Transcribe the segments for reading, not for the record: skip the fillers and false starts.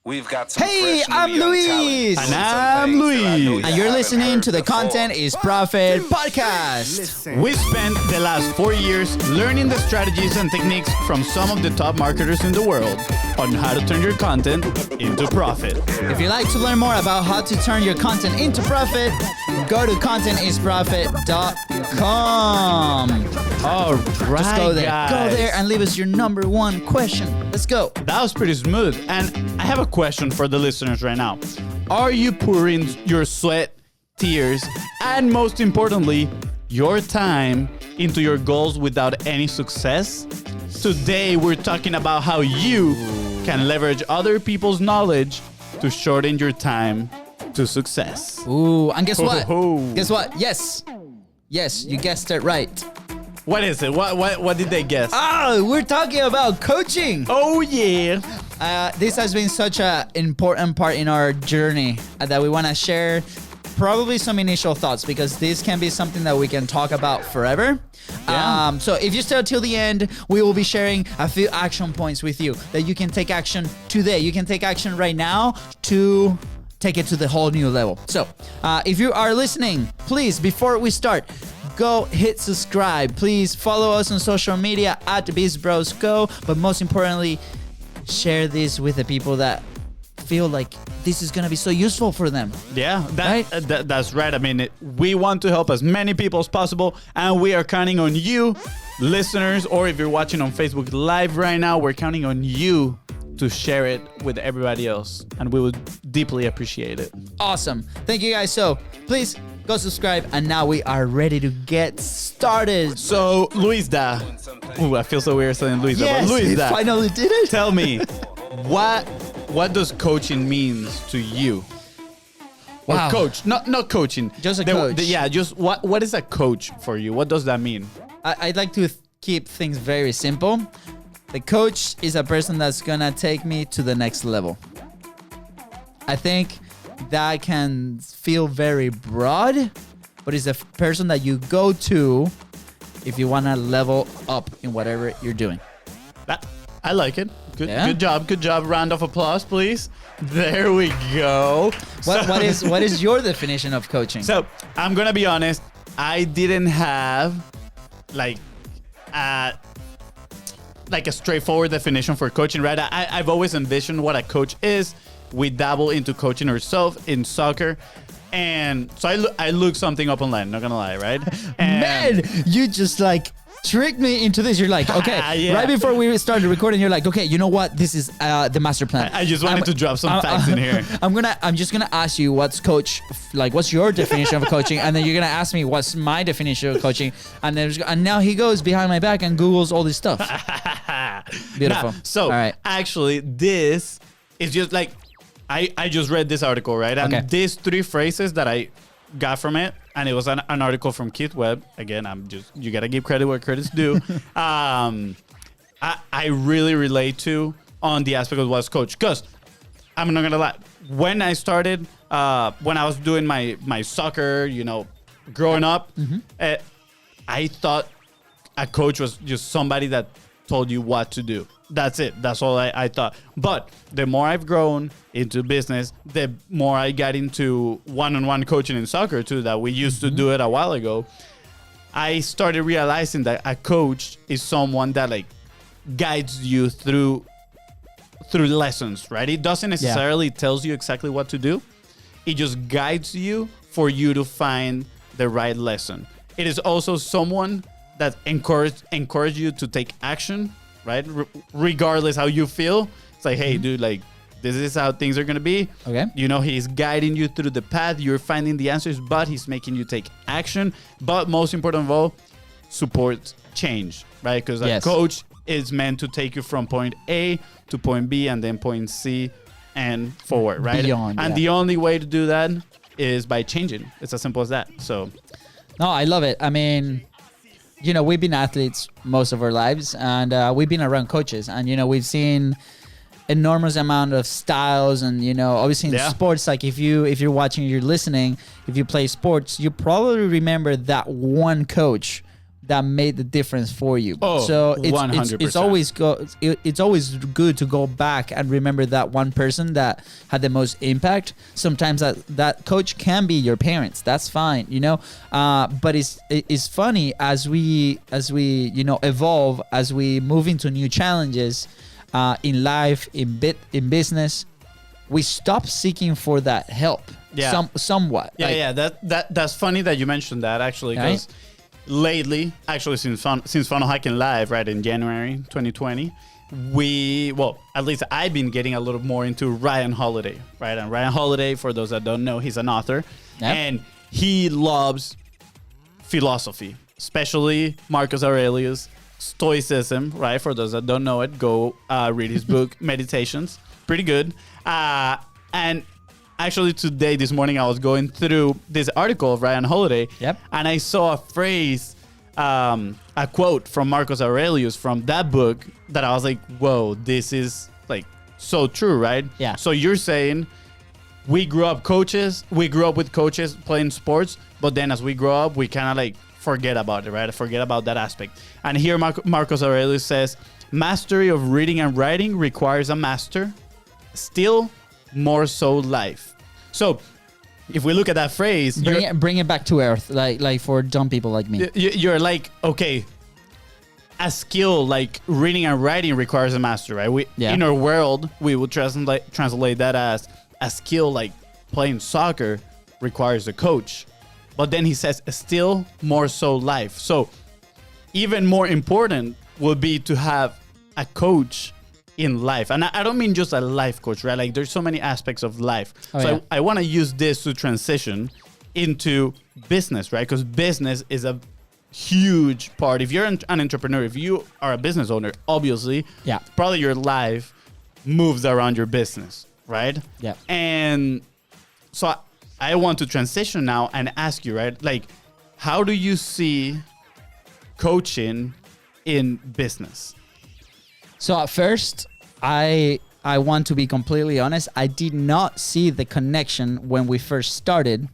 We've got some Hey, fresh new I'm young Luis. talent doing And some I'm things that I know Luis. you And you're haven't listening heard to the before. Content is Profit podcast. We spent the last 4 years learning the strategies and techniques from some of the top marketers in the world on how to turn your content into profit. If you'd like to learn more about how to turn your content into profit, go to contentisprofit.com. All right, Just go there. guys. Go there and leave us your number one question. Let's go. That was pretty smooth. And I have a question for the listeners right now. Are you pouring your sweat, tears, and most importantly, your time into your goals without any success? Today, we're talking about how you can leverage other people's knowledge to shorten your time to success. Ooh, and guess what? Ho, ho. Guess what? Yes, you guessed it right. What is it? What did they guess? Oh, we're talking about coaching. Oh, yeah. This has been such an important part in our journey that we want to share probably some initial thoughts, because this can be something that we can talk about forever. Yeah. So if you stay till the end, we will be sharing a few action points with you that you can take action today. You can take action right now to take it to the whole new level. So if you are listening, please, before we start, go hit subscribe. Please follow us on social media at BIZBROS Go. But most importantly, share this with the people that feel like this is going to be so useful for them. Yeah, Right? That's right. I mean, we want to help as many people as possible, and we are counting on you, listeners, or if you're watching on Facebook Live right now, we're counting on you to share it with everybody else, and we would deeply appreciate it. Awesome. Thank you guys. So please go subscribe. And now we are ready to get started. So, LUISDA. Ooh, I feel so weird saying LUISDA, Yes, but we LUISDA. finally did it. Tell me, what does coaching means to you? Or Wow. coach, not coaching. Just a coach. Yeah, just what is a coach for you? What does that mean? I'd like to keep things very simple. The coach is a person that's gonna take me to the next level. I think that can feel very broad, but it's a person that you go to if you wanna level up in whatever you're doing. I like it. Good, Yeah? Good job. Round of applause, please. There we go. What is your definition of coaching? So I'm gonna be honest. I didn't have like a straightforward definition for coaching, right? I've always envisioned what a coach is. We dabble into coaching ourselves in soccer. And so I looked something up online, not gonna lie, right? And Man, you just like tricked me into this. You're like, okay, Yeah. right before we started recording, you're like, okay, you know what? This is the master plan. I just wanted to drop some facts in here. I'm just gonna ask you what's your definition of coaching, and then you're gonna ask me what's my definition of coaching, and now he goes behind my back and Googles all this stuff. Beautiful. Nah, so all right. actually, this is just like I just read this article, right? And Okay. these 3 phrases that I got from it, and it was an article from Keith Webb. Again, you gotta give credit where credit's due. I really relate to on the aspect of what's coach, because I'm not gonna lie. When I started, when I was doing my soccer, growing up, I thought a coach was just somebody that told you what to do. That's it. That's all I thought. But the more I've grown into business, the more I got into one-on-one coaching in soccer too, that we used to do it a while ago. I started realizing that a coach is someone that like guides you through lessons, right? It doesn't necessarily tells you exactly what to do. It just guides you for you to find the right lesson. It is also someone that encourage you to take action, right? Regardless how you feel. It's like, hey, dude, like, this is how things are going to be. Okay. He's guiding you through the path. You're finding the answers, but he's making you take action. But most important of all, support change, right? Because a coach is meant to take you from point A to point B and then point C and forward, right? Beyond, and yeah. the only way to do that is by changing. It's as simple as that. So, No, I love it. I mean, we've been athletes most of our lives, and we've been around coaches, and we've seen enormous amount of styles, and obviously in sports, like if you're watching, you're listening, if you play sports, you probably remember that one coach that made the difference for you. Oh, so 100%. It's always good to go back and remember that one person that had the most impact. Sometimes that coach can be your parents. That's fine, you know. But it's funny as we evolve, as we move into new challenges in life, in business, we stop seeking for that help. Yeah. Somewhat. Yeah, that's funny that you mentioned that, actually, because lately, actually since Funnel Hacking Live, right, in January 2020, at least I've been getting a little more into Ryan Holiday, right? And Ryan Holiday, for those that don't know, he's an author, and he loves philosophy, especially Marcus Aurelius, Stoicism, right? For those that don't know it, go read his book, Meditations. Pretty good. And actually today, this morning, I was going through this article of Ryan Holiday, and I saw a phrase, a quote from Marcus Aurelius from that book that I was like, whoa, this is like so true, right? Yeah. So you're saying we grew up with coaches playing sports, but then as we grow up, we kind of like forget about it, right? Forget about that aspect. And here Marcus Aurelius says, mastery of reading and writing requires a master, still more so life. So if we look at that phrase, bring it back to earth, like for dumb people like me. You're like, okay, a skill like reading and writing requires a master, right? In our world, we would translate that as a skill like playing soccer requires a coach. But then he says, still more so life. So even more important would be to have a coach in life. And I don't mean just a life coach, right? Like there's so many aspects of life. I want to use this to transition into business, right? Because business is a huge part. If you're an entrepreneur, if you are a business owner, obviously, probably your life moves around your business, right? Yeah. And so I want to transition now and ask you, right? Like, how do you see coaching in business? So at first, I want to be completely honest. I did not see the connection when we first started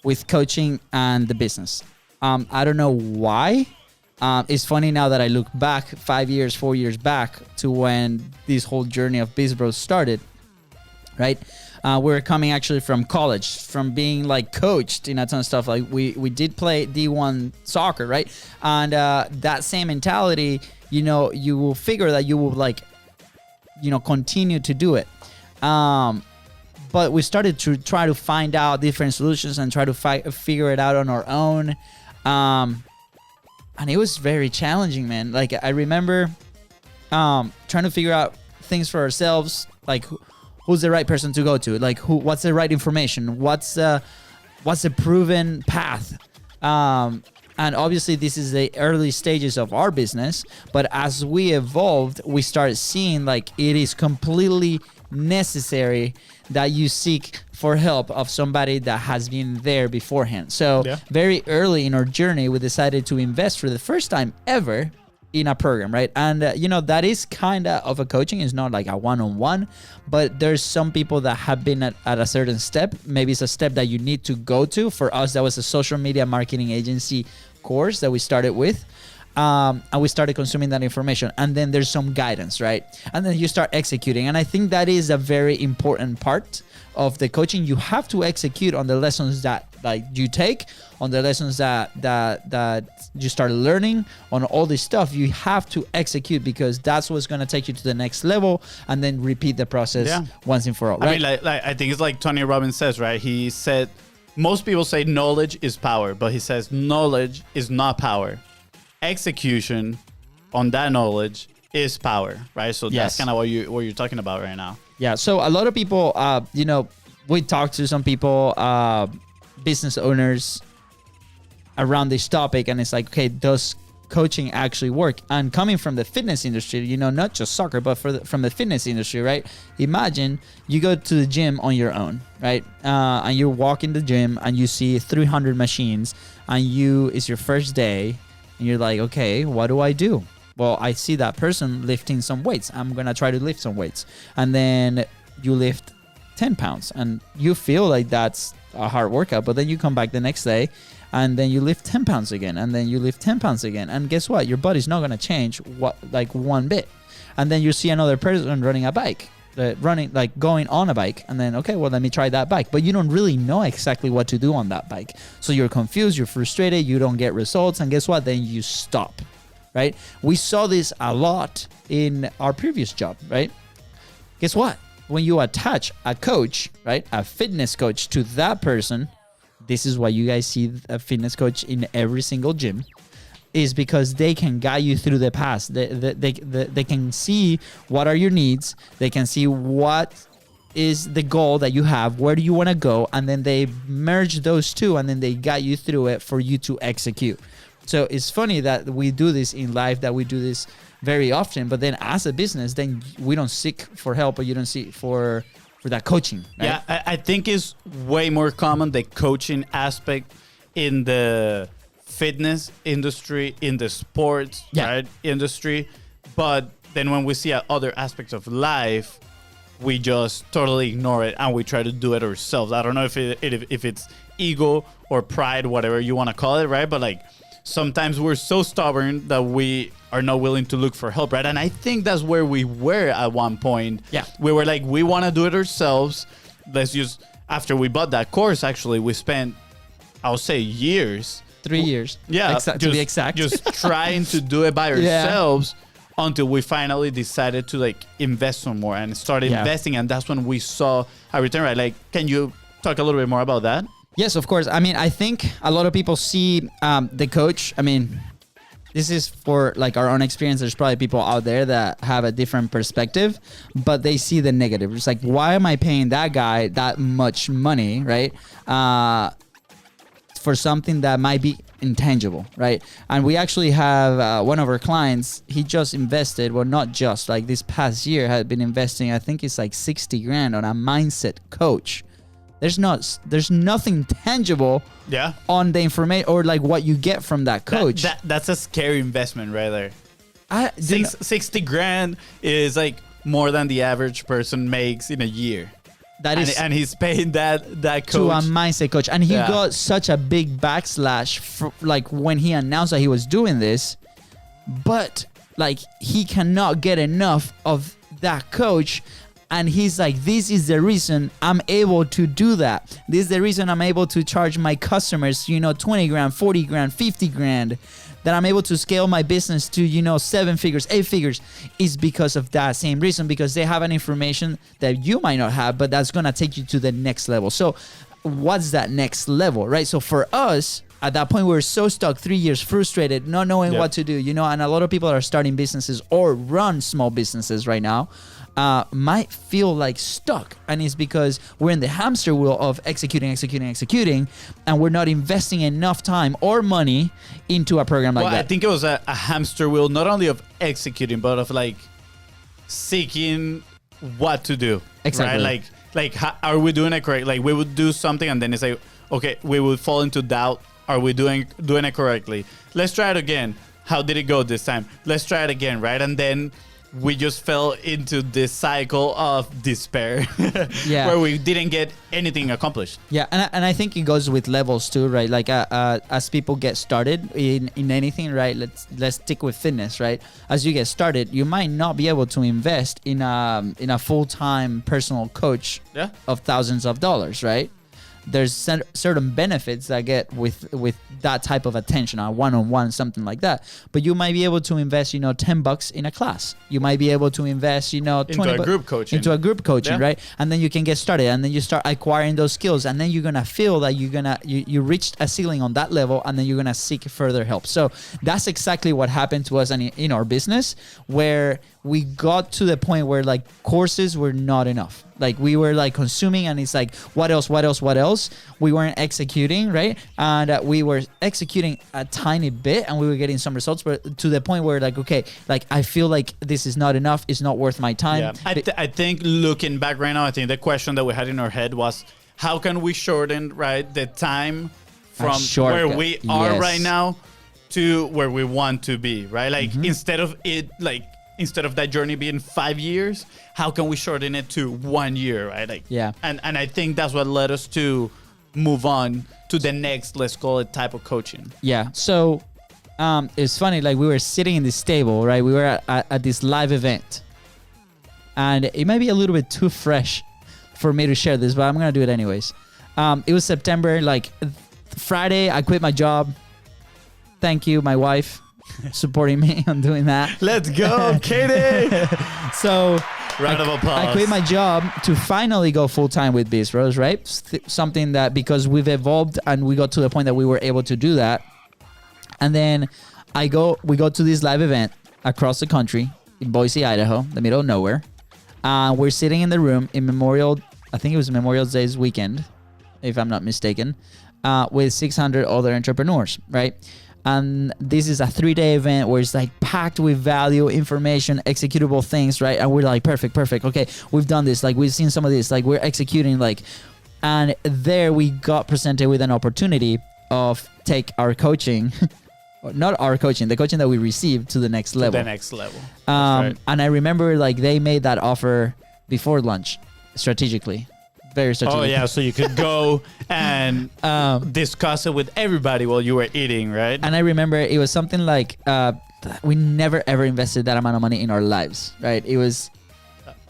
with coaching and the business. I don't know why. It's funny now that I look back 4 years back to when this whole journey of BIZBROS started, right? We're coming actually from college, from being like coached in a ton of stuff. Like we did play D1 soccer, right? And that same mentality, you know, you will figure that you will like, you know, continue to do it. But we started to try to find out different solutions and try to figure it out on our own. And it was very challenging, man. Like I remember trying to figure out things for ourselves, like who's the right person to go to, like what's the right information, what's the proven path. And obviously this is the early stages of our business, but as we evolved, we started seeing like it is completely necessary that you seek for help of somebody that has been there beforehand. So very early in our journey, we decided to invest for the first time ever in a program, right? And you know, that is kind of a coaching. It's not like a one-on-one, but there's some people that have been at a certain step. Maybe it's a step that you need to go to. For us, that was a social media marketing agency course that we started with. And we started consuming that information, and then there's some guidance, right? And then you start executing. And I think that is a very important part of the coaching. You have to execute on the lessons that like you take, on the lessons that you start learning, on all this stuff. You have to execute, because that's what's going to take you to the next level, and then repeat the process once and for all, right? I mean, like I think it's like Tony Robbins says, right? He said, most people say knowledge is power, but he says knowledge is not power. Execution on that knowledge is power, right? So that's kind of what you're talking about right now. Yeah. So a lot of people, you know, we talked to some people, business owners around this topic, and it's like, okay, does coaching actually work? And coming from the fitness industry, you know, not just soccer, but from the fitness industry, right? Imagine you go to the gym on your own, right? And you walk in the gym and you see 300 machines, and it's your first day. And you're like, okay, what do I do? Well, I see that person lifting some weights. I'm going to try to lift some weights. And then you lift 10 pounds and you feel like that's a hard workout. But then you come back the next day and then you lift 10 pounds again, and then you lift 10 pounds again, and guess what? Your body's not gonna change one bit. And then you see another person running a bike, going on a bike, and then okay, well, let me try that bike, but you don't really know exactly what to do on that bike, so you're confused, you're frustrated, you don't get results, and guess what? Then you stop, right? We saw this a lot in our previous job, right? Guess what? When you attach a coach, right, a fitness coach to that person, this is why you guys see a fitness coach in every single gym, is because they can guide you through the past. They can see what are your needs. They can see what is the goal that you have. Where do you want to go? And then they merge those two, and then they guide you through it for you to execute. So it's funny that we do this in life, that we do this very often, but then as a business, then we don't seek for help, or you don't seek for that coaching. Right? Yeah, I think it's way more common, the coaching aspect in the fitness industry, in the sports right industry, but then when we see other aspects of life, we just totally ignore it and we try to do it ourselves. I don't know if it's ego or pride, whatever you want to call it, right? But like sometimes we're so stubborn that we are not willing to look for help, right? And I think that's where we were at one point. Yeah, we were like, we want to do it ourselves. Let's just, after we bought that course, actually we spent, I'll say, years. 3 years. Yeah, to be exact. Just trying to do it by ourselves until we finally decided to like invest some more and start investing. And that's when we saw a return, right? Like, can you talk a little bit more about that? Yes, of course. I mean, I think a lot of people see the coach. I mean, this is for like our own experience. There's probably people out there that have a different perspective, but they see the negative. It's like, why am I paying that guy that much money, right? For something that might be intangible, right? And we actually have one of our clients, he just invested, well, not just, like this past year had been investing, I think it's like 60 grand on a mindset coach. There's nothing tangible on the information or like what you get from that coach. That's a scary investment right there. 60 grand is like more than the average person makes in a year. And he's paying that coach to a mindset coach, and he got such a big backslash like when he announced that he was doing this, but like he cannot get enough of that coach, and he's like, this is the reason I'm able to do that. This is the reason I'm able to charge my customers, 20 grand, 40 grand, 50 grand. That I'm able to scale my business to, 7 figures, 8 figures, is because of that same reason, because they have an information that you might not have, but that's going to take you to the next level. So what's that next level, right? So for us, at that point, we were so stuck, 3 years, frustrated, not knowing what to do, and a lot of people that are starting businesses or run small businesses right now might feel like stuck, and it's because we're in the hamster wheel of executing, and we're not investing enough time or money into a program like that. I think it was a hamster wheel, not only of executing, but of like seeking what to do. Exactly. Right? Like how, are we doing it correct? Like we would do something and then it's like, okay, we would fall into doubt. Are we doing it correctly? Let's try it again. How did it go this time? Let's try it again, right? And then we just fell into this cycle of despair where we didn't get anything accomplished. Yeah, and I think it goes with levels too, right? Like as people get started in anything, right? Let's stick with fitness, right? As you get started, you might not be able to invest in a full-time personal coach of thousands of dollars, right? There's certain benefits that get with that type of attention, a one-on-one, something like that. But you might be able to invest, $10 in a class. You might be able to invest, into a group coaching, right? And then you can get started, and then you start acquiring those skills, and then you're gonna feel that you reached a ceiling on that level, and then you're gonna seek further help. So that's exactly what happened to us in our business, where we got to the point where like courses were not enough. Like we were like consuming, and it's like, what else? We weren't executing, right? And we were executing a tiny bit, and we were getting some results, but to the point where like, okay, like I feel like this is not enough. It's not worth my time. Yeah. I think looking back right now, I think the question that we had in our head was, how can we shorten, right, the time from where we are right now to where we want to be, right? Like instead of that journey being 5 years, how can we shorten it to 1 year, right? Like, and I think that's what led us to move on to the next, let's call it, type of coaching? Yeah. So it's funny, like we were sitting in this table, right? We were at this live event. And it might be a little bit too fresh for me to share this, but I'm going to do it anyways. It was September, like Friday, I quit my job. Thank you, my wife, supporting me on doing that. Let's go, Katie! So Round of applause. I quit my job to finally go full-time with BIZBROS, right? Something that, because we've evolved and we got to the point that we were able to do that. And then we go to this live event across the country in Boise, Idaho, the middle of nowhere. We're sitting in the room in I think it was Memorial Day's weekend, if I'm not mistaken, with 600 other entrepreneurs, right? And this is a 3-day event where it's like packed with value, information, executable things, right? And we're like, perfect. Okay, we've done this. Like, we've seen some of this. Like, we're executing, like, and there we got presented with an opportunity of take our coaching, not our coaching, the coaching that we received to the next level. The next level. Right. And I remember, like, they made that offer before lunch, strategically. Very strategic. Oh, yeah, so you could go and discuss it with everybody while you were eating, right? And I remember it was something like, we never ever invested that amount of money in our lives, right? It was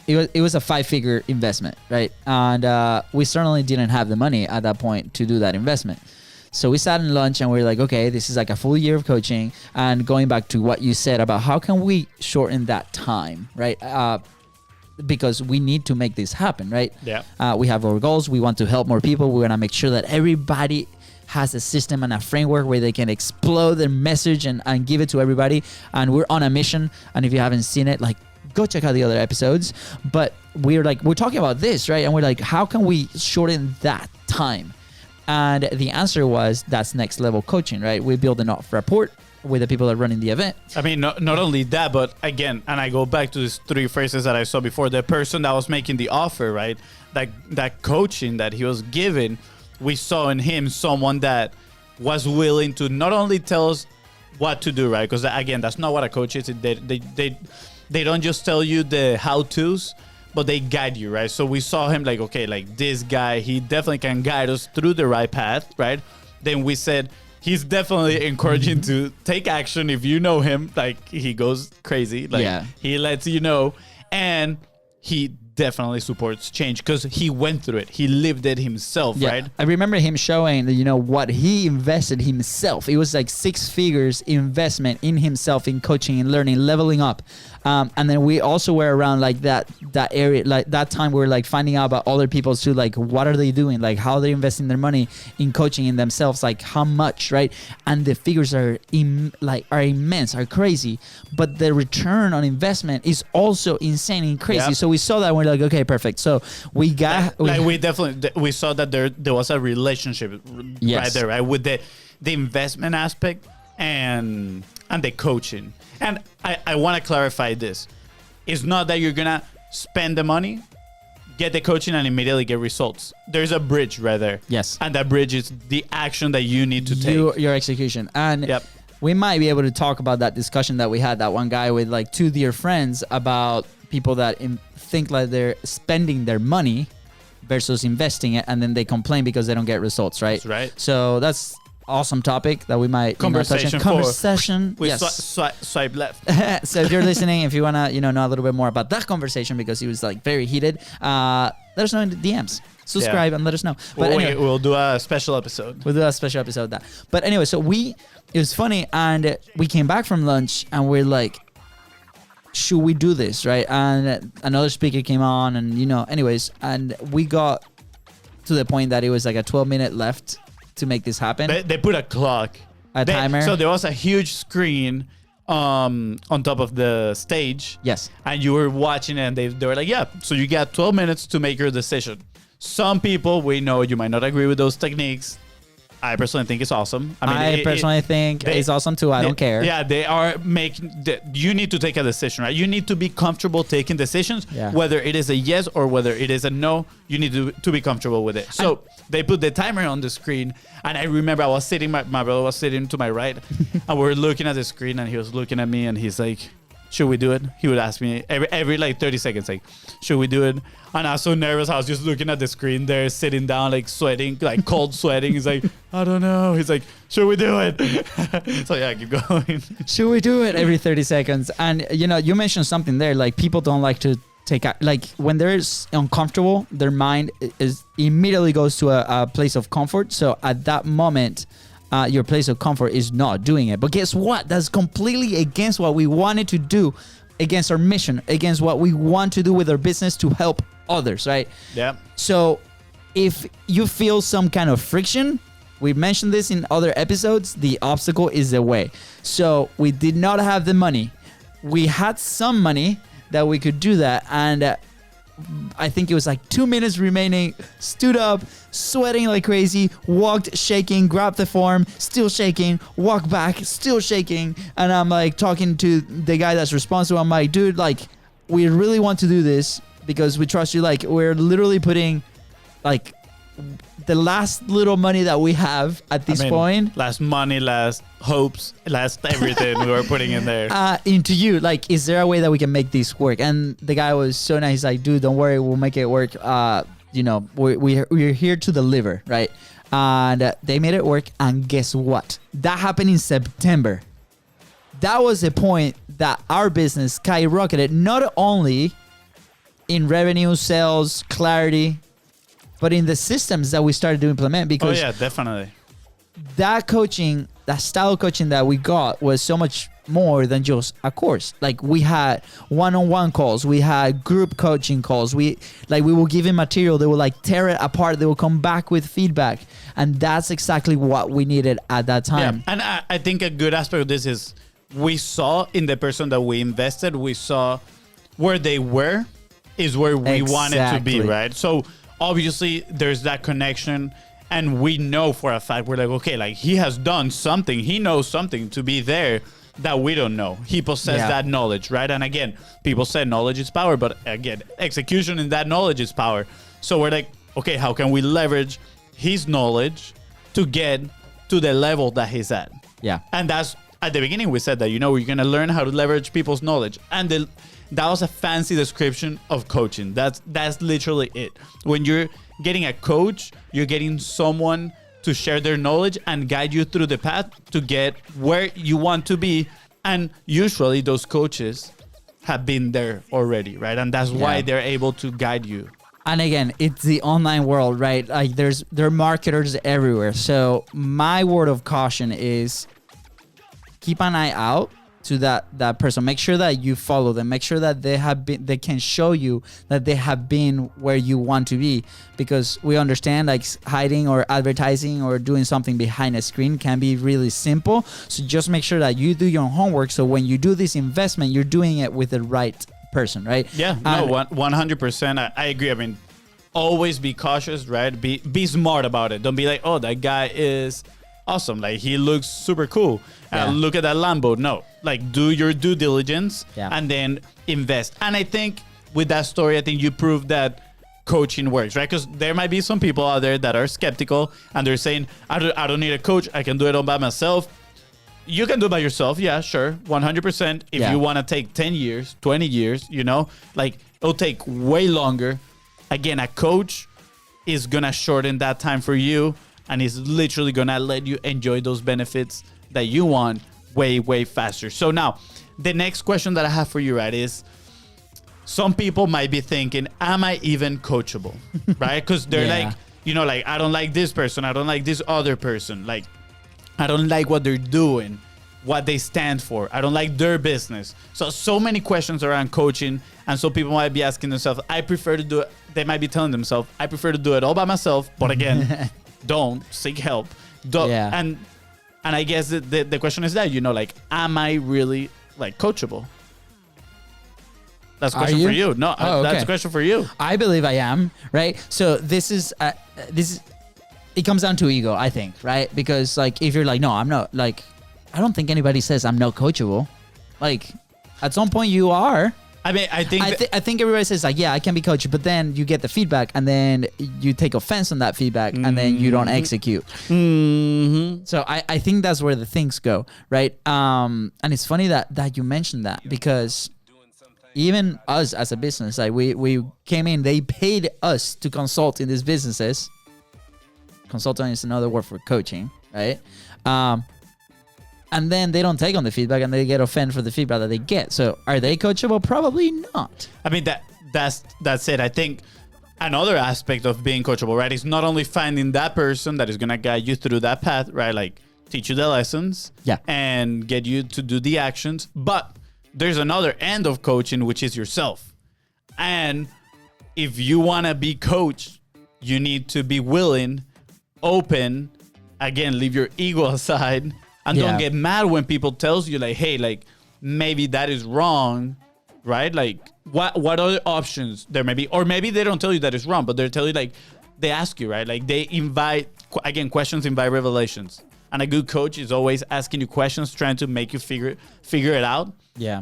a 5-figure investment, right? And we certainly didn't have the money at that point to do that investment. So we sat in lunch and we were like, okay, this is like a full year of coaching. And going back to what you said about how can we shorten that time, right? Because we need to make this happen, right? Yeah. We have our goals. We want to help more people. We want to make sure that everybody has a system and a framework where they can explode their message and give it to everybody. And we're on a mission. And if you haven't seen it, like, go check out the other episodes. But we're talking about this, right? And we're like, how can we shorten that time? And the answer was, that's next level coaching, right? We build enough rapport with the people that are running the event. I mean, not only that, but again, and I go back to these 3 phrases that I saw before, the person that was making the offer, right? That coaching that he was given, we saw in him someone that was willing to not only tell us what to do, right? Because again, that's not what a coach is. They don't just tell you the how-tos, but they guide you, right? So we saw him like, okay, like this guy, he definitely can guide us through the right path, right? Then we said, he's definitely encouraging to take action. If you know him, like, he goes crazy. Like, yeah. He lets you know. And he definitely supports change because he went through it. He lived it himself, right? I remember him showing, what he invested himself. It was like 6 figures investment in himself, in coaching and learning, leveling up. And then we also were around like that area, like that time we were like finding out about other people too, like what are they doing? Like how are they investing their money in coaching in themselves? Like how much, right? And the figures are immense, are crazy, but the return on investment is also insane and crazy. Yep. So we saw that and we're like, okay, perfect. So we we saw that there was a relationship right there, right? With the investment aspect and the coaching. And I want to clarify this. It's not that you're going to spend the money, get the coaching, and immediately get results. There's a bridge right there. Yes. And that bridge is the action that you need to take. Your execution. And we might be able to talk about that discussion that we had, that one guy with like 2 dear friends, about people that think like they're spending their money versus investing it, and then they complain because they don't get results, right? That's right. So that's awesome topic that we might conversation. We yes. swipe left. So if you're listening, if you want to know a little bit more about that conversation, because it was like very heated, let us know in the DMs. Subscribe and let us know. But anyway, we'll do a special episode. We'll do a special episode of that. But anyway, so it was funny, and we came back from lunch and we're like, should we do this, right? And another speaker came on, and anyways, and we got to the point that it was like a 12-minute left to make this happen. They put a clock, timer. So there was a huge screen on top of the stage. Yes. And you were watching it, and they were like, yeah, so you got 12 minutes to make your decision. Some people, we know you might not agree with those techniques. I personally think it's awesome. I personally think it's awesome too. I don't care. Yeah, they are you need to take a decision, right? You need to be comfortable taking decisions, whether it is a yes or whether it is a no. You need to be comfortable with it. So they put the timer on the screen, and I remember I was sitting, my brother was sitting to my right, and we were looking at the screen, and he was looking at me, and he's like, should we do it? He would ask me every like 30 seconds, like, should we do it? And I was so nervous. I was just looking at the screen there, sitting down, like sweating, like cold sweating. He's like, I don't know. He's like, should we do it? So yeah, keep going. Should we do it every 30 seconds? And you mentioned something there, like people don't like to like when they're uncomfortable, their mind is immediately goes to a place of comfort. So at that moment, your place of comfort is not doing it. But guess what? That's completely against what we wanted to do, against our mission, against what we want to do with our business to help others, right? Yeah. So if you feel some kind of friction, we mentioned this in other episodes, the obstacle is the way. So we did not have the money. We had some money that we could do that. And I think it was like 2 minutes remaining, stood up, sweating like crazy, walked shaking, grabbed the form, still shaking, walked back, still shaking. And I'm like talking to the guy that's responsible. I'm like, dude, like we really want to do this because we trust you. Like we're literally putting like the last little money that we have at this point. Last money, last hopes, last everything we were putting in there. Into you. Like, is there a way that we can make this work? And the guy was so nice. He's like, dude, don't worry. We'll make it work. We're here to deliver, right? And they made it work. And guess what? That happened in September. That was the point that our business skyrocketed, not only in revenue, sales, clarity, but in the systems that we started to implement. Because oh yeah, definitely. That coaching, that style of coaching that we got was so much more than just a course. Like we had one-on-one calls, we had group coaching calls. We will give him material, they will like tear it apart, they will come back with feedback. And that's exactly what we needed at that time. Yeah. And I think a good aspect of this is we saw in the person that we invested, we saw where they were is where we wanted to be, right? So obviously there's that connection, and we know for a fact, we're like, okay, like he has done something, he knows something to be there that we don't know. He possesses that knowledge, right? And again, people say knowledge is power, but again, execution in that knowledge is power. So we're like, okay, how can we leverage his knowledge to get to the level that he's at? Yeah. And that's, at the beginning we said that, we're going to learn how to leverage people's knowledge. And that was a fancy description of coaching. That's literally it. When you're getting a coach, you're getting someone to share their knowledge and guide you through the path to get where you want to be. And usually those coaches have been there already, right? And that's why they're able to guide you. And again, it's the online world, right? Like there are marketers everywhere. So my word of caution is keep an eye out to that person. Make sure that you follow them. Make sure that they can show you that they have been where you want to be, because we understand like hiding or advertising or doing something behind a screen can be really simple. So just make sure that you do your homework. So when you do this investment, you're doing it with the right person, right? Yeah, no, 100%. I agree. I mean, always be cautious, right? Be smart about it. Don't be like, oh, that guy is awesome. Like he looks super cool. Look at that Lambo. No, like do your due diligence and then invest. And I think with that story, I think you proved that coaching works, right? Because there might be some people out there that are skeptical and they're saying, I don't need a coach. I can do it all by myself. You can do it by yourself. Yeah, sure. 100%. If you want to take 10 years, 20 years, like it'll take way longer. Again, a coach is going to shorten that time for you. And it's literally going to let you enjoy those benefits that you want way, way faster. So now, the next question that I have for you, right, is some people might be thinking, am I even coachable? Right? Because they're like, like, I don't like this person. I don't like this other person. Like, I don't like what they're doing, what they stand for. I don't like their business. So many questions around coaching. And so people might be asking themselves, I prefer to do it. They might be telling themselves, I prefer to do it all by myself. But again, don't seek help. And I guess the question is that, like, am I really like coachable? That's a question for you. No, that's a question for you. I believe I am, right? So this is it comes down to ego, I think, right? Because like if you're like, no, I'm not, like, I don't think anybody says I'm not coachable. Like at some point you are, I mean, I think I think everybody says like, yeah, I can be coached, but then you get the feedback and then you take offense on that feedback and then you don't execute. So I think that's where the things go, right? And it's funny that you mentioned that, because even us as a business, like we came in, they paid us to consult in these businesses. Consultant is another word for coaching, right? And then they don't take on the feedback and they get offended for the feedback that they get. So are they coachable? Probably not. I mean, that's it. I think another aspect of being coachable, right, is not only finding that person that is going to guide you through that path, right? Like teach you the lessons and get you to do the actions. But there's another end of coaching, which is yourself. And if you want to be coached, you need to be willing, open, again, leave your ego aside. And don't get mad when people tells you like, hey, like maybe that is wrong, right? Like what other options there may be, or maybe they don't tell you that it's wrong, but they tell you like, they ask you, right? Like they invite, again, questions invite revelations. And a good coach is always asking you questions, trying to make you figure it out. Yeah.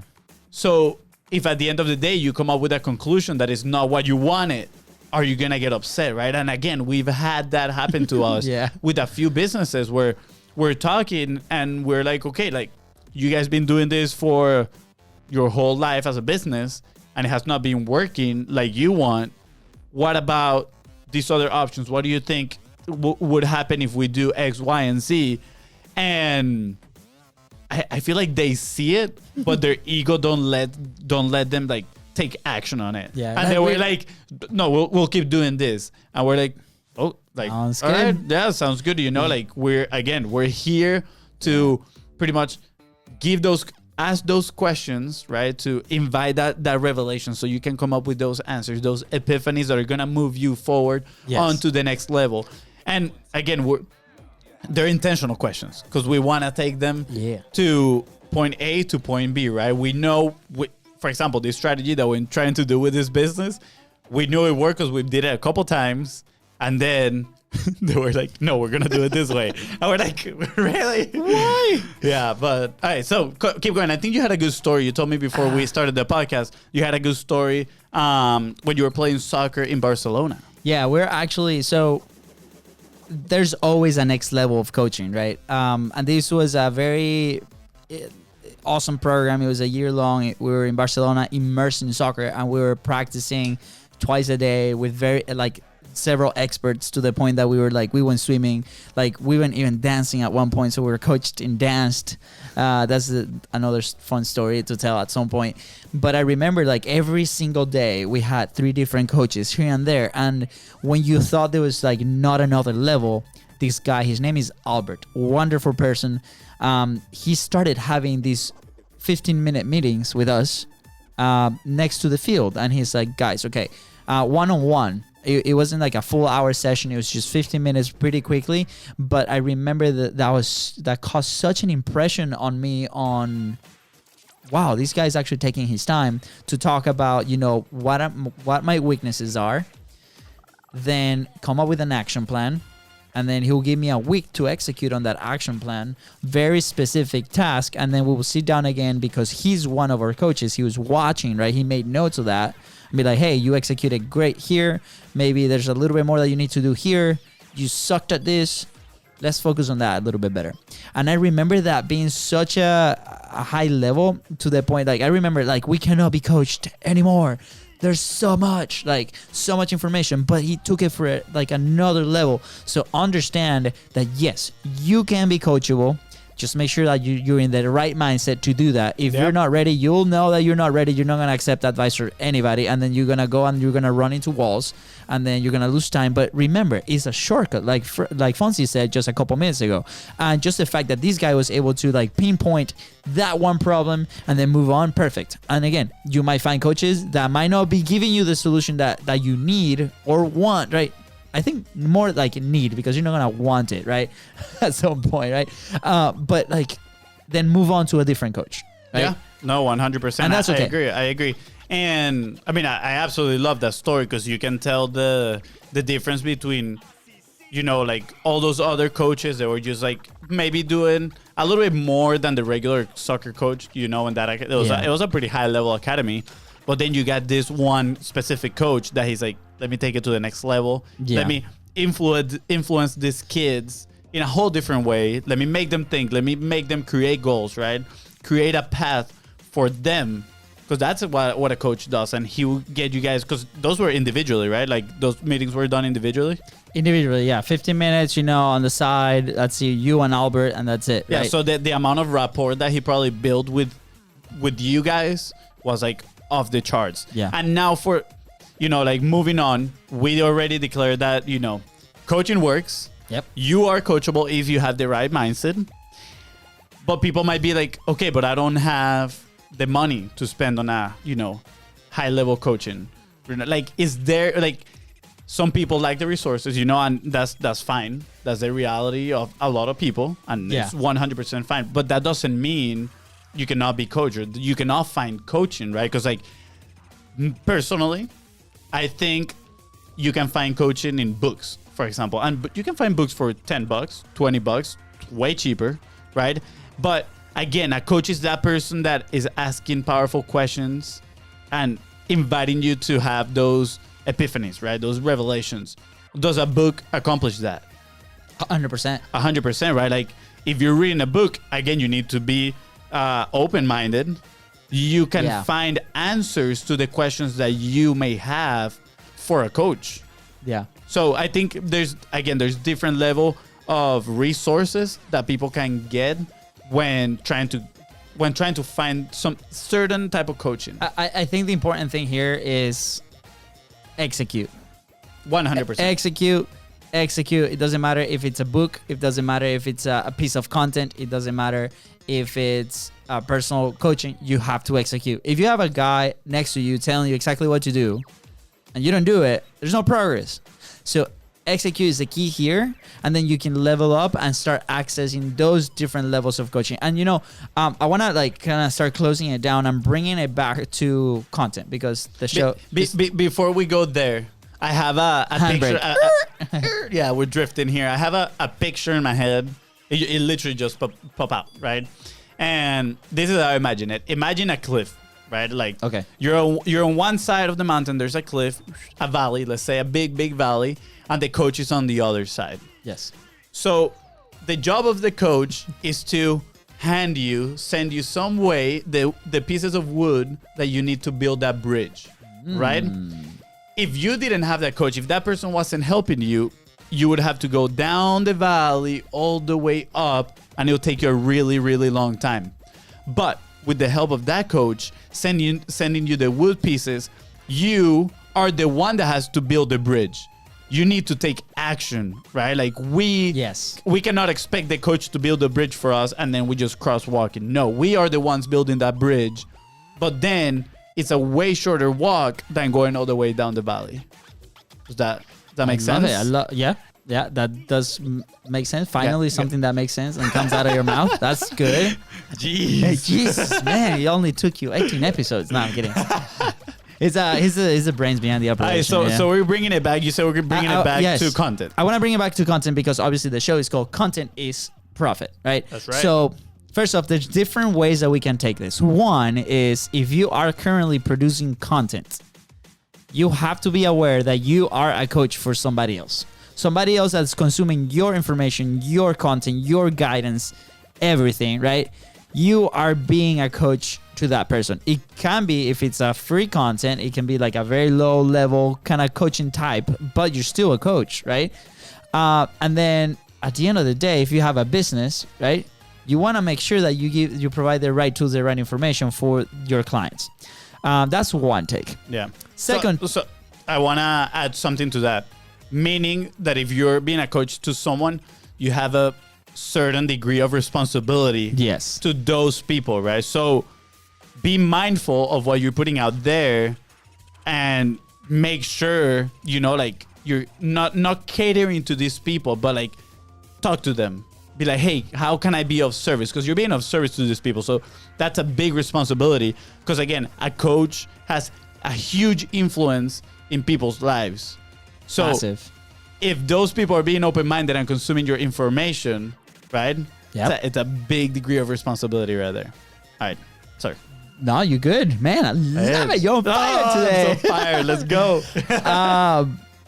So if at the end of the day you come up with a conclusion that is not what you wanted, are you gonna get upset, right? And again, we've had that happen to us with a few businesses where we're talking and we're like, okay, like you guys been doing this for your whole life as a business and it has not been working like you want. What about these other options? What do you think would happen if we do X, Y, and Z? And I feel like they see it, but their ego don't let them like take action on it. Yeah, and they were like, no, we'll keep doing this. And we're like, oh, like, sounds all right, good. yeah, sounds good. You know, like we're here to pretty much ask those questions, right? To invite that revelation so you can come up with those answers, those epiphanies that are going to move you forward onto the next level. And again, they're intentional questions because we want to take them to point A to point B, right? We know, for example, this strategy that we're trying to do with this business, we know it worked because we did it a couple times. And then they were like, no, we're going to do it this way. And we're like, really? Why? Yeah, but all right, so keep going. I think you had a good story. You told me before we started the podcast, you had a good story when you were playing soccer in Barcelona. Yeah, we're actually, so there's always a next level of coaching, right? And this was a very awesome program. It was a year long. We were in Barcelona immersed in soccer and we were practicing twice a day with several experts to the point that we went swimming, like we went even dancing at one point. So we were coached and danced. That's another fun story to tell at some point. But I remember like every single day we had 3 different coaches here and there. And when you thought there was like not another level, this guy, his name is Albert, wonderful person. He started having these 15-minute meetings with us next to the field. And he's like, guys, okay, one-on-one. It wasn't like a full hour session. It was just 15 minutes pretty quickly. But I remember that caused such an impression on me on, wow, this guy's actually taking his time to talk about, you know, what my weaknesses are, then come up with an action plan. And then he'll give me a week to execute on that action plan, very specific task. And then we will sit down again because he's one of our coaches. He was watching, right? He made notes of that. And be like, hey, you executed great here. Maybe there's a little bit more that you need to do here. You sucked at this. Let's focus on that a little bit better. And I remember that being such a high level to the point, like I remember like we cannot be coached anymore. There's so much information, but he took it for like another level. So understand that yes, you can be coachable. Just make sure that you're in the right mindset to do that. If you're not ready, you'll know that you're not ready. You're not going to accept advice from anybody. And then you're going to go and you're going to run into walls. And then you're going to lose time. But remember, it's a shortcut. Like FONZI said just a couple minutes ago. And just the fact that this guy was able to like pinpoint that one problem and then move on. Perfect. And again, you might find coaches that might not be giving you the solution that you need or want, right? I think more like need, because you're not going to want it, right? At some point, right? But like, then move on to a different coach. Right? Yeah, no, 100%. And that's okay. I agree. And I mean, I absolutely love that story because you can tell the difference between, you know, like all those other coaches that were just like maybe doing a little bit more than the regular soccer coach, you know, and that it was a pretty high level academy. But then you got this one specific coach that he's like, let me take it to the next level. Yeah. Let me influence these kids in a whole different way. Let me make them think. Let me make them create goals, right? Create a path for them. Because that's what a coach does. And he will get you guys, because those were individually, right? Like those meetings were done individually. Individually, yeah. 15 minutes, on the side. Let's see, you and Albert, and that's it. Yeah, right? so the amount of rapport that he probably built with you guys was like off the charts. Yeah. And now for, like moving on, we already declared that, coaching works. Yep. You are coachable if you have the right mindset. But people might be like, okay, but I don't have the money to spend on a, high level coaching. Like, is there like some people like the resources, and that's fine. That's the reality of a lot of people, and it's 100% fine. But that doesn't mean you cannot be coached. Or you cannot find coaching, right? Because like personally, I think you can find coaching in books, for example, but you can find books for $10, $20, way cheaper, right? But again, a coach is that person that is asking powerful questions and inviting you to have those epiphanies, right? Those revelations. Does a book accomplish that? 100%. 100%, right? Like if you're reading a book, again, you need to be open-minded. You can find answers to the questions that you may have for a coach. Yeah. So I think there's different level of resources that people can get when trying to find some certain type of coaching. I think the important thing here is execute. 100%. Execute. It doesn't matter if it's a book. It doesn't matter if it's a piece of content. It doesn't matter if it's personal coaching. You have to execute. If you have a guy next to you telling you exactly what to do and you don't do it, there's no progress. So execute is the key here, and then you can level up and start accessing those different levels of coaching. And I want to kind of start closing it down and bringing it back to content, because the show before we go there, I have a picture. Yeah, we're drifting here. I have a picture in my head. It literally just pop out, right? And this is how I imagine it. Imagine a cliff, right? Like, okay, you're on one side of the mountain. There's a cliff, a valley. Let's say a big valley, and the coach is on the other side. Yes. So the job of the coach is to send you some way the pieces of wood that you need to build that bridge, right? If you didn't have that coach, if that person wasn't helping you, you would have to go down the valley all the way up, and it'll take you a really, really long time. But with the help of that coach sending you the wood pieces, you are the one that has to build the bridge. You need to take action, right? Like we cannot expect the coach to build the bridge for us and then we just crosswalking. No, we are the ones building that bridge. But then it's a way shorter walk than going all the way down the valley. Does that make sense? Yeah, that does make sense. Finally, something that makes sense and comes out of your mouth. That's good. Jeez. Hey, Jesus, man, it only took you 18 episodes. No, I'm kidding. He's the brains behind the operation. So we're bringing it back. You said we're bringing it back to content. I want to bring it back to content because obviously the show is called Content is Profit, right? That's right. So first off, there's different ways that we can take this. One is if you are currently producing content, you have to be aware that you are a coach for somebody else. Somebody else that's consuming your information, your content, your guidance, everything, right? You are being a coach to that person. It can be, if it's a free content, it can be like a very low level kind of coaching type, but you're still a coach, right? And then at the end of the day, if you have a business, right, you want to make sure that you provide the right tools, the right information for your clients. That's one take. Yeah. Second, so I want to add something to that. Meaning that if you're being a coach to someone, you have a certain degree of responsibility to those people, right? So be mindful of what you're putting out there and make sure, like you're not catering to these people, but like talk to them. Be like, hey, how can I be of service? Because you're being of service to these people. So that's a big responsibility. Because again, a coach has a huge influence in people's lives. So massive. If those people are being open-minded and consuming your information, right? Yep. It's a big degree of responsibility right there. All right. Sorry. No, you good, man. I love it. You're on fire today. I'm so fired. Let's go.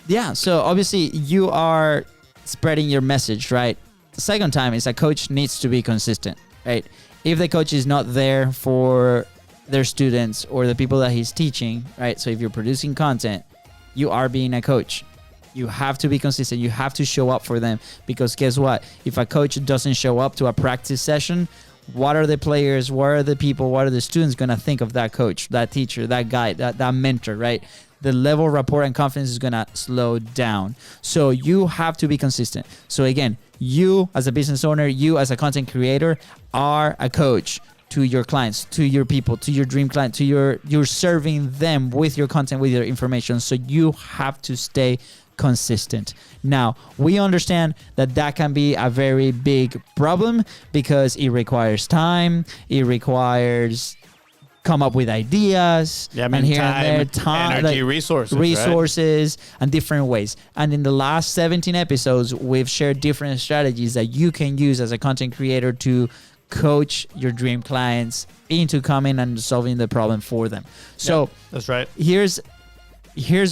Yeah. So obviously you are spreading your message, right? The second time is a coach needs to be consistent, right? If the coach is not there for their students or the people that he's teaching, right? So if you're producing content, you are being a coach. You have to be consistent. You have to show up for them, because guess what? If a coach doesn't show up to a practice session, what are the players, what are the people, what are the students going to think of that coach, that teacher, that guide, that mentor, right? The level of rapport and confidence is going to slow down. So you have to be consistent. So again, you as a business owner, you as a content creator are a coach to your clients, to your people, to your dream client, to you're serving them with your content, with your information. So you have to stay consistent. Now, we understand that can be a very big problem because it requires time, it requires come up with ideas, and here time, and there, time, energy, like resources, right? And different ways. And in the last 17 episodes, we've shared different strategies that you can use as a content creator to coach your dream clients into coming and solving the problem for them. So that's right. Here's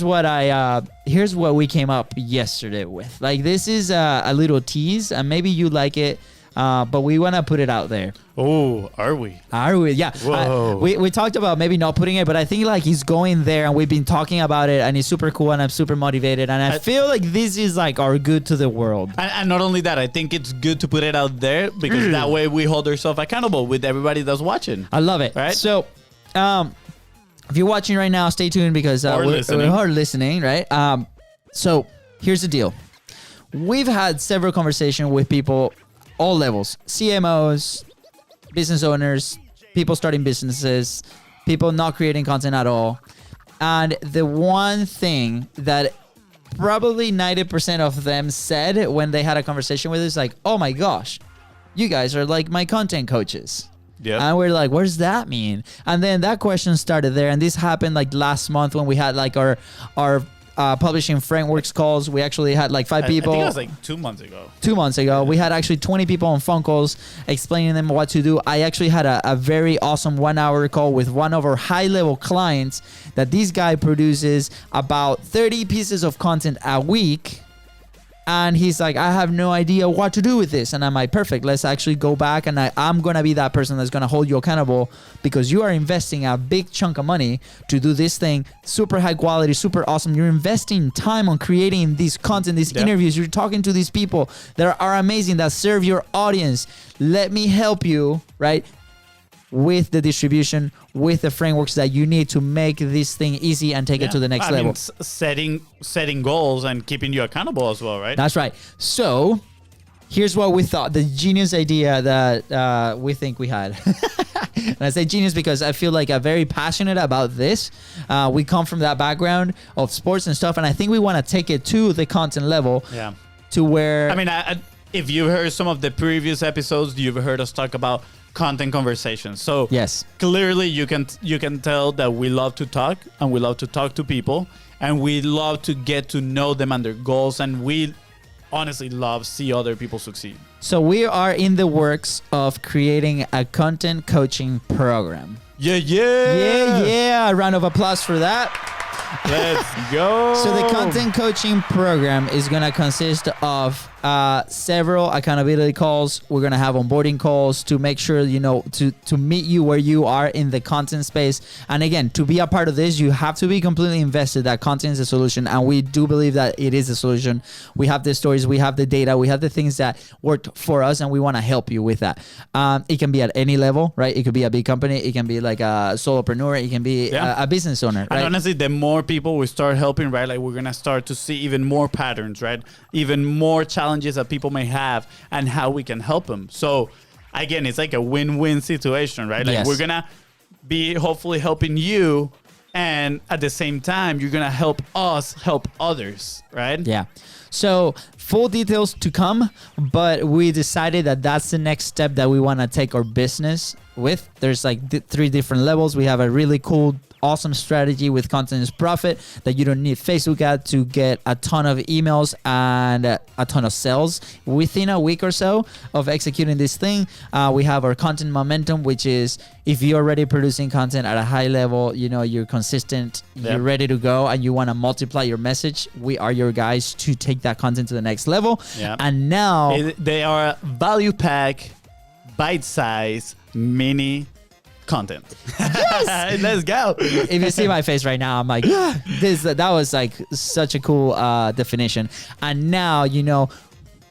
what we came up yesterday with. Like, this is a little tease, and maybe you like it, but we want to put it out there. Oh, are we? Yeah. Whoa. We talked about maybe not putting it, but I think like he's going there, and we've been talking about it, and it's super cool, and I'm super motivated, and I feel like this is like our good to the world. And not only that, I think it's good to put it out there, because that way we hold ourselves accountable with everybody that's watching. I love it. Right? So, if you're watching right now, stay tuned, because we're listening, right? So here's the deal. We've had several conversations with people, all levels, CMOs, business owners, people starting businesses, people not creating content at all. And the one thing that probably 90% of them said when they had a conversation with us, like, oh my gosh, you guys are like my content coaches. Yeah. And we're like, what does that mean? And then that question started there. And this happened like last month when we had like our publishing frameworks calls. We actually had like 5 people. I think it was like 2 months ago. 2 months ago. We had actually 20 people on phone calls explaining them what to do. I actually had a very awesome 1-hour call with one of our high-level clients that this guy produces about 30 pieces of content a week. And he's like, I have no idea what to do with this. And I'm like, perfect. Let's actually go back. And I'm going to be that person that's going to hold you accountable, because you are investing a big chunk of money to do this thing. Super high quality, super awesome. You're investing time on creating this content, these interviews. You're talking to these people that are amazing, that serve your audience. Let me help you, right? With the distribution, with the frameworks that you need to make this thing easy and take it to the next level. Setting goals and keeping you accountable as well, right? That's right. So here's what we thought, the genius idea that we think we had. And I say genius because I feel like I'm very passionate about this. We come from that background of sports and stuff, and I think we want to take it to the content level. Yeah. To where... I mean, if you've heard some of the previous episodes, you've heard us talk about content conversations. So yes, clearly you can tell that we love to talk, and we love to talk to people, and we love to get to know them and their goals, and we honestly love see other people succeed. So we are in the works of creating a content coaching program. Yeah. A round of applause for that. Let's go. So the content coaching program is going to consist of several accountability calls. We're going to have onboarding calls to make sure, to meet you where you are in the content space. And again, to be a part of this, you have to be completely invested that content is a solution. And we do believe that it is a solution. We have the stories, we have the data, we have the things that worked for us, and we want to help you with that. It can be at any level, right? It could be a big company. It can be like a solopreneur. It can be a business owner. Right? And honestly, the more people we start helping, right, like we're going to start to see even more patterns, right? Even more challenges that people may have and how we can help them. So again, it's like a win-win situation, right? Like we're going to be hopefully helping you, and at the same time, you're going to help us help others, right? Yeah. So full details to come, but we decided that that's the next step that we want to take our business with. There's like 3 different levels. We have a really cool awesome strategy with Content is Profit that you don't need Facebook ad to get a ton of emails and a ton of sales within a week or so of executing this thing. We have our content momentum, which is if you're already producing content at a high level, you know, you're consistent, you're ready to go, and you want to multiply your message, we are your guys to take that content to the next level. And now they are value pack, bite size, mini content. Yes! Let's go. If you see my face right now, I'm like, that was like such a cool definition. And now, you know,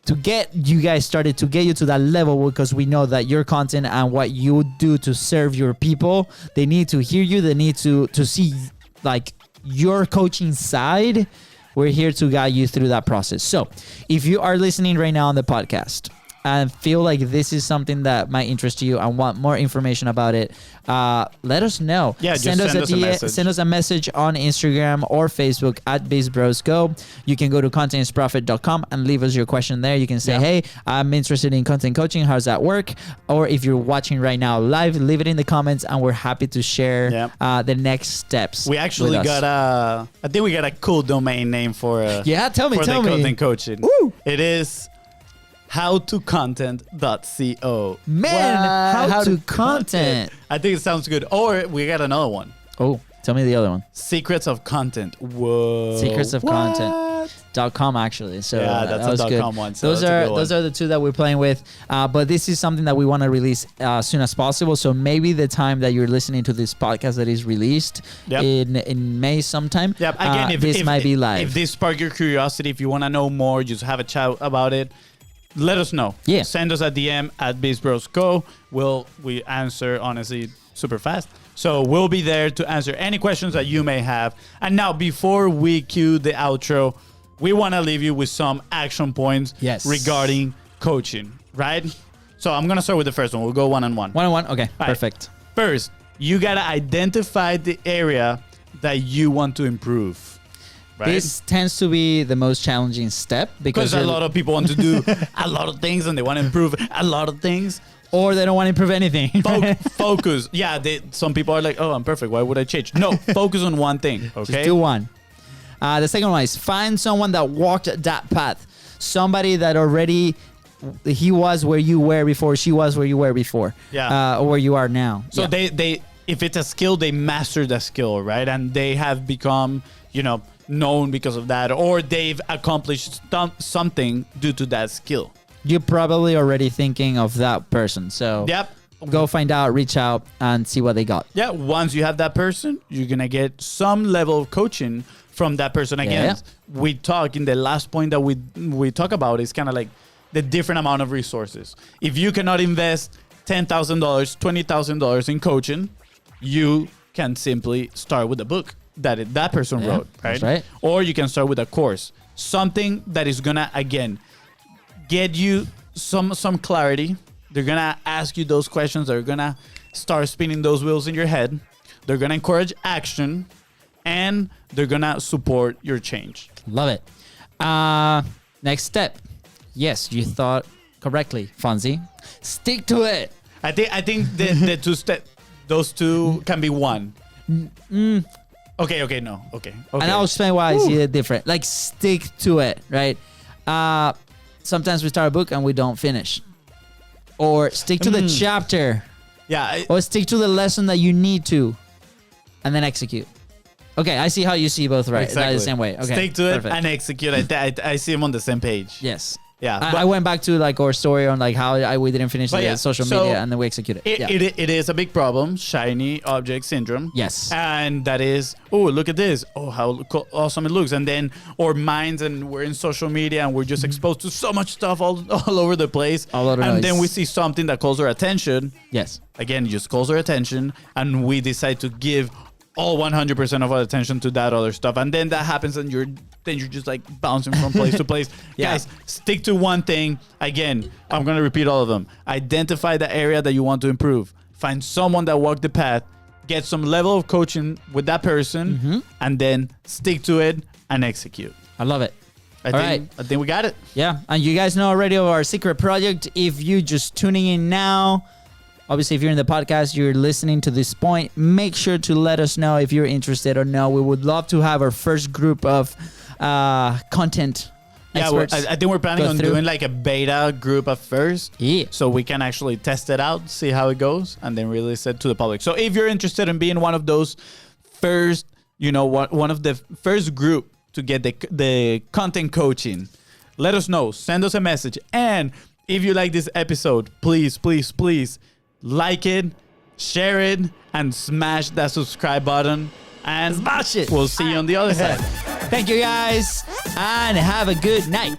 to get you guys started, to get you to that level, because we know that your content and what you do to serve your people, they need to hear you. They need to see like your coaching side. We're here to guide you through that process. So if you are listening right now on the podcast and feel like this is something that might interest you and want more information about it, let us know. Yeah, send us a message. Send us a message on Instagram or Facebook at BIZBROS. You can go to contentisprofit.com and leave us your question there. You can say, hey, I'm interested in content coaching. How does that work? Or if you're watching right now live, leave it in the comments and we're happy to share the next steps. We actually got I think we got a cool domain name for tell me. Content coaching. Woo! It is howtocontent.co. Man, how to content. I think it sounds good. Or we got another one. Oh, tell me the other one. Secrets of Content. Whoa. Secrets of Content.com actually. So that's that was a good. .com one. So those are the two that we're playing with. But this is something that we want to release as soon as possible. So maybe the time that you're listening to this podcast that is released in May sometime. Yep. Again, if this might be live. If this sparked your curiosity, if you want to know more, just have a chat about it. Let us know. Yeah. Send us a DM at BIZBROS. We answer honestly super fast. So we'll be there to answer any questions that you may have. And now, before we cue the outro, we want to leave you with some action points regarding coaching, right? So I'm going to start with the first one. We'll go one-on-one. One-on-one? Okay, right. Perfect. First, you got to identify the area that you want to improve. Right? This tends to be the most challenging step because a lot of people want to do a lot of things and they want to improve a lot of things. Or they don't want to improve anything. Focus. Yeah, some people are like, oh, I'm perfect. Why would I change? No, focus on one thing. Okay. Just do one. The second one is find someone that walked that path. Somebody that already, he was where you were before, she was where you were before. Or where you are now. So they if it's a skill, they mastered the skill, right? And they have become, known because of that, or they've accomplished something due to that skill. You're probably already thinking of that person. So go find out, reach out, and see what they got. Yeah, once you have that person, you're going to get some level of coaching from that person. Again, we talk in the last point that we talk about is kind of like the different amount of resources. If you cannot invest $10,000, $20,000 in coaching, you can simply start with a book that person wrote, right? That's right? Or you can start with a course, something that is gonna again get you some clarity. They're gonna ask you those questions. They're gonna start spinning those wheels in your head. They're gonna encourage action, and they're gonna support your change. Love it. Next step. Yes, you thought correctly, Fonzie. Stick to it. I think the two those two can be one. Okay. And I'll explain why I see it different. Like, stick to it, right? Sometimes we start a book and we don't finish. Or stick to the chapter. Yeah. Or stick to the lesson that you need to. And then execute. Okay, I see how you see both, right? Exactly. The same way. Okay, stick to it and execute. I see them on the same page. Yes. Yeah, I went back to like our story on like how we didn't finish the social media and then we executed it. It is a big problem, shiny object syndrome. Yes. And that is, oh, look at this. Oh, how awesome it looks. And then our minds, and we're in social media and we're just exposed to so much stuff all over the place. And then we see something that calls our attention. Yes. Again, it just calls our attention and we decide to give all 100% of our attention to that other stuff. And then that happens and you're just like bouncing from place to place. Guys, stick to one thing. Again, I'm going to repeat all of them. Identify the area that you want to improve. Find someone that walked the path. Get some level of coaching with that person and then stick to it and execute. I love it. I think we got it. Yeah. And you guys know already of our secret project. If you just tuning in now, Obviously, if you're in the podcast, you're listening to this point, make sure to let us know if you're interested or no. We would love to have our first group of content experts. I think we're planning on doing like a beta group at first. Yeah. So we can actually test it out, see how it goes, and then release it to the public. So if you're interested in being one of those first, one of the first group to get the content coaching, let us know. Send us a message. And if you like this episode, please, please, please like it, share it, and smash that subscribe button. And smash it. We'll see you on the other side. Thank you, guys, and have a good night.